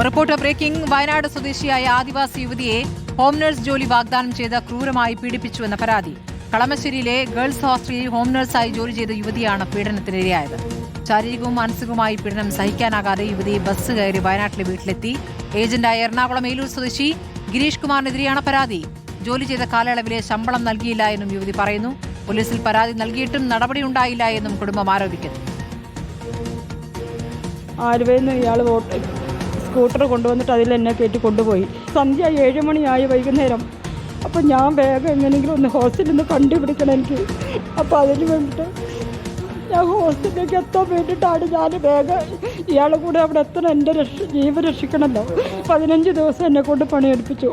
Reporter breaking. Wayanad സ്വദേശിയായ ആദിവാസി യുവതിയെ home nurse ജോലി വാഗ്ദാനം ചെയ്ത് ക്രൂരമായി പീഡിപ്പിച്ചുവെന്ന പരാതി. കളമശ്ശേരിയിലെ ഗേൾസ് ഹോസ്റ്റലിൽ ഹോം നഴ്സായി ജോലി ചെയ്ത യുവതിയാണ് പീഡനത്തിനിരയായത്. ശാരീരികവും മാനസികവുമായി പീഡനം സഹിക്കാനാകാതെ യുവതി ബസ് കയറി വയനാട്ടിലെ വീട്ടിലെത്തി. ഏജന്റായ എറണാകുളം ഏലൂർ സ്വദേശി ഗിരീഷ് കുമാറിനെതിരെയാണ് പരാതി. ജോലി ചെയ്ത കാലയളവിലെ ശമ്പളം നൽകിയില്ല എന്നും യുവതി പറയുന്നു. പോലീസിൽ പരാതി നൽകിയിട്ടും നടപടിയുണ്ടായില്ല എന്നും കുടുംബം ആരോപിക്കുന്നു. ആലുവയിൽ നിന്ന് ഇയാൾ സ്കൂട്ടർ കൊണ്ടുവന്നിട്ട് അതിൽ എന്നെ കയറ്റി കൊണ്ടുപോയി. സന്ധ്യ 7 മണിയായി വൈകുന്നേരം. അപ്പോൾ ഞാൻ വേഗം എങ്ങനെയെങ്കിലും ഒന്ന് ഹോസ്റ്റലിൽ നിന്ന് കണ്ടുപിടിക്കണം എനിക്ക്. അപ്പോൾ അതിന് വേണ്ടിയിട്ട് ഞാൻ ഹോസ്റ്റലിലേക്ക് എത്താൻ വേണ്ടിയിട്ടാണ് ഞാൻ വേഗം ഇയാളെ കൂടെ അവിടെ എത്തണം. എൻ്റെ ജീവൻ രക്ഷിക്കണമല്ലോ. 15 ദിവസം എന്നെ കൊണ്ട് പണിയെടുപ്പിച്ചു.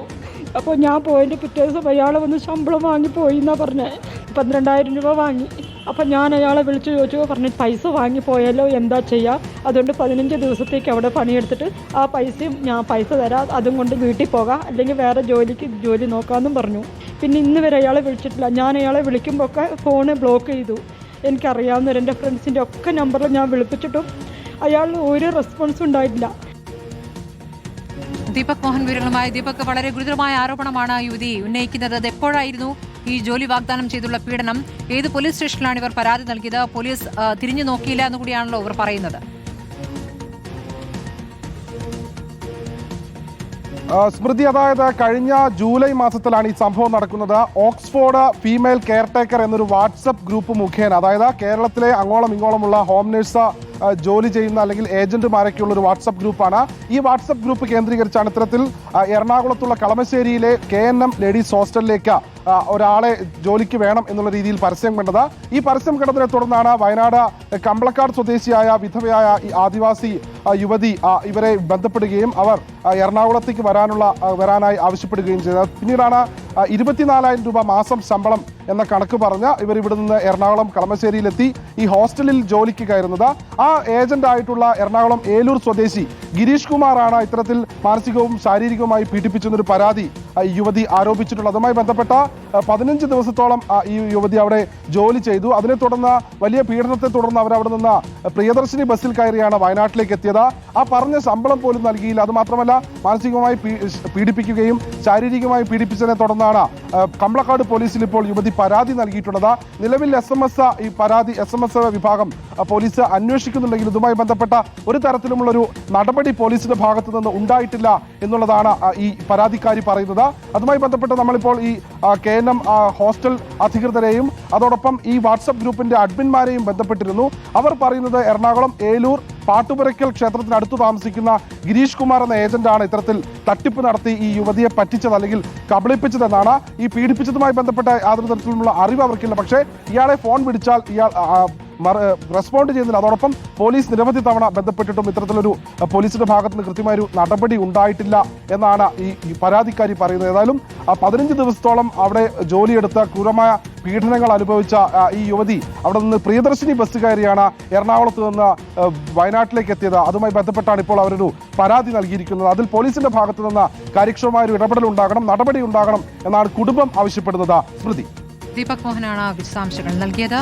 അപ്പോൾ ഞാൻ പോയതിൻ്റെ പിറ്റേ ദിവസം അയാളെ വന്ന് ശമ്പളം വാങ്ങിപ്പോയി എന്നാണ് പറഞ്ഞത്. 12,000 രൂപ വാങ്ങി. അപ്പം ഞാൻ അയാളെ വിളിച്ച് ചോദിച്ചു. പറഞ്ഞു പൈസ വാങ്ങിപ്പോയാലോ എന്താ ചെയ്യുക, അതുകൊണ്ട് 15 ദിവസത്തേക്ക് അവിടെ പണിയെടുത്തിട്ട് ആ പൈസയും ഞാൻ പൈസ തരാം, അതും കൊണ്ട് വീട്ടിൽ പോകാം, അല്ലെങ്കിൽ വേറെ ജോലി നോക്കാമെന്നും പറഞ്ഞു. പിന്നെ ഇന്ന് വരെ അയാളെ വിളിച്ചിട്ടില്ല. ഞാൻ അയാളെ വിളിക്കുമ്പോൾ ഒക്കെ ഫോണ് ബ്ലോക്ക് ചെയ്തു. എനിക്കറിയാവുന്ന എൻ്റെ ഫ്രണ്ട്സിൻ്റെ ഒക്കെ നമ്പറിൽ ഞാൻ വിളിപ്പിച്ചിട്ടും അയാളിന് ഒരു റെസ്പോൺസും ഉണ്ടായിട്ടില്ല. ദീപക് മോഹൻ വിവരങ്ങളുമായി. ദീപക്, വളരെ ഗുരുതരമായ ആരോപണമാണ് യുവതി ഉന്നയിക്കുന്നത്. അത് എപ്പോഴായിരുന്നു ഈ ജോലി വാഗ്ദാനം ചെയ്തുള്ള പീഡനം? ഏത് പോലീസ് സ്റ്റേഷനിലാണ് ഇവർ പരാതി നൽകിയത്? പോലീസ് തിരിഞ്ഞു നോക്കിയില്ല എന്നുകൂടിയാണല്ലോ ഇവർ പറയുന്നത്. സ്മൃതി, അതായത് കഴിഞ്ഞ ജൂലൈ മാസത്തിലാണ് ഈ സംഭവം നടക്കുന്നത്. ഓക്സ്ഫോർഡ് ഫീമെയിൽ കെയർടേക്കർ എന്നൊരു വാട്സപ്പ് ഗ്രൂപ്പ് മുഖേന, അതായത് കേരളത്തിലെ അങ്ങോളം ഇങ്ങോളമുള്ള ഹോം നേഴ്സ് ജോലി ചെയ്യുന്ന അല്ലെങ്കിൽ ഏജന്റുമാരൊക്കെയുള്ള ഒരു വാട്സപ്പ് ഗ്രൂപ്പാണ്. ഈ വാട്സപ്പ് ഗ്രൂപ്പ് കേന്ദ്രീകരിച്ചാണ് ഇത്തരത്തിൽ എറണാകുളത്തുള്ള കളമശ്ശേരിയിലെ KNM ലേഡീസ് ഹോസ്റ്റലിലേക്ക് ഒരാളെ ജോലിക്ക് വേണം എന്നുള്ള രീതിയിൽ പരസ്യം കണ്ടത്. ഈ പരസ്യം കണ്ടതിനെ തുടർന്നാണ് വയനാട് കമ്പളക്കാട് സ്വദേശിയായ വിധവയായ ഈ ആദിവാസി യുവതി ഇവരെ ബന്ധപ്പെടുകയും അവർ എറണാകുളത്തേക്ക് വരാനായി ആവശ്യപ്പെടുകയും ചെയ്തത്. പിന്നീടാണ് 24,000 രൂപ മാസം ശമ്പളം എന്ന കണക്ക് പറഞ്ഞ് ഇവർ ഇവിടെ നിന്ന് എറണാകുളം കളമശ്ശേരിയിലെത്തി ഈ ഹോസ്റ്റലിൽ ജോലിക്ക് കയറുന്നത്. ആ ഏജന്റായിട്ടുള്ള എറണാകുളം ഏലൂർ സ്വദേശി ഗിരീഷ് കുമാറാണ് ഇത്തരത്തിൽ മാനസികവും ശാരീരികവുമായി പീഡിപ്പിച്ചെന്നൊരു പരാതി യുവതി ആരോപിച്ചിട്ടുള്ളത്. അതുമായി ബന്ധപ്പെട്ട 15 ദിവസത്തോളം ഈ യുവതി അവിടെ ജോലി ചെയ്തു. അതിനെ തുടർന്ന് വലിയ പീഡനത്തെ തുടർന്ന് അവരവിടെ നിന്ന് പ്രിയദർശിനി ബസ്സിൽ കയറിയാണ് വയനാട്ടിലേക്ക് എത്തിയത്. ആ പറഞ്ഞ ശമ്പളം പോലും നൽകിയില്ല. അതുമാത്രമല്ല, മാനസികമായി പീഡിപ്പിക്കുകയും ശാരീരികമായി പീഡിപ്പിച്ചതിനെ തുടർന്നാണ് കമ്പളക്കാട് പോലീസിൽ ഇപ്പോൾ യുവതി പരാതി നൽകിയിട്ടുള്ളത്. നിലവിൽ SMS വിഭാഗം പോലീസ് അന്വേഷിക്കുന്നുണ്ടെങ്കിൽ ഇതുമായി ബന്ധപ്പെട്ട ഒരു തരത്തിലുമുള്ളൊരു നടപടി പോലീസിന്റെ ഭാഗത്തു നിന്ന് ഉണ്ടായിട്ടില്ല എന്നുള്ളതാണ് ഈ പരാതിക്കാരി പറയുന്നത്. അതുമായി ബന്ധപ്പെട്ട് നമ്മളിപ്പോൾ ഈ KNM ഹോസ്റ്റൽ അധികൃതരെയും അതോടൊപ്പം ഈ വാട്സപ്പ് ഗ്രൂപ്പിന്റെ അഡ്മിന്മാരെയും ബന്ധപ്പെട്ടിരുന്നു. അവർ പറയുന്നത് എറണാകുളം ഏലൂർ പാട്ടുപുരയ്ക്കൽ ക്ഷേത്രത്തിനടുത്ത് താമസിക്കുന്ന ഗിരീഷ് കുമാർ എന്ന ഏജന്റാണ് ഇത്തരത്തിൽ തട്ടിപ്പ് നടത്തി ഈ യുവതിയെ പറ്റിച്ചത് അല്ലെങ്കിൽ കബളിപ്പിച്ചതെന്നാണ്. ഈ പീഡിപ്പിച്ചതുമായി ബന്ധപ്പെട്ട യാതൊരു തരത്തിലുമുള്ള അറിവ് അവർക്കില്ല. പക്ഷേ ഇയാളെ ഫോൺ വിളിച്ചാൽ ഇയാൾ റെസ്പോണ്ട് ചെയ്യുന്നില്ല. അതോടൊപ്പം പോലീസ് നിരവധി തവണ ബന്ധപ്പെട്ടിട്ടും ഇത്തരത്തിലൊരു പോലീസിന്റെ ഭാഗത്ത് നിന്ന് കൃത്യമായൊരു നടപടി ഉണ്ടായിട്ടില്ല എന്നാണ് ഈ പരാതിക്കാരി പറയുന്നത്. ഏതായാലും 15 ദിവസത്തോളം അവിടെ ജോലിയെടുത്ത് ക്രൂരമായ പീഡനങ്ങൾ അനുഭവിച്ച ഈ യുവതി അവിടെ നിന്ന് പ്രിയദർശിനി ബസ് കയറിയാണ് എറണാകുളത്ത് നിന്ന് വയനാട്ടിലേക്ക് എത്തിയത്. അതുമായി ബന്ധപ്പെട്ടാണ് ഇപ്പോൾ അവരൊരു പരാതി നൽകിയിരിക്കുന്നത്. അതിൽ പോലീസിന്റെ ഭാഗത്ത് നിന്ന് കാര്യക്ഷമമായ ഒരു ഇടപെടൽ ഉണ്ടാകണം, നടപടി ഉണ്ടാകണം എന്നാണ് കുടുംബം ആവശ്യപ്പെടുന്നത്. സ്മൃതി. ദീപക് മോഹനാണ് വിശദാംശങ്ങൾ നൽകിയത്.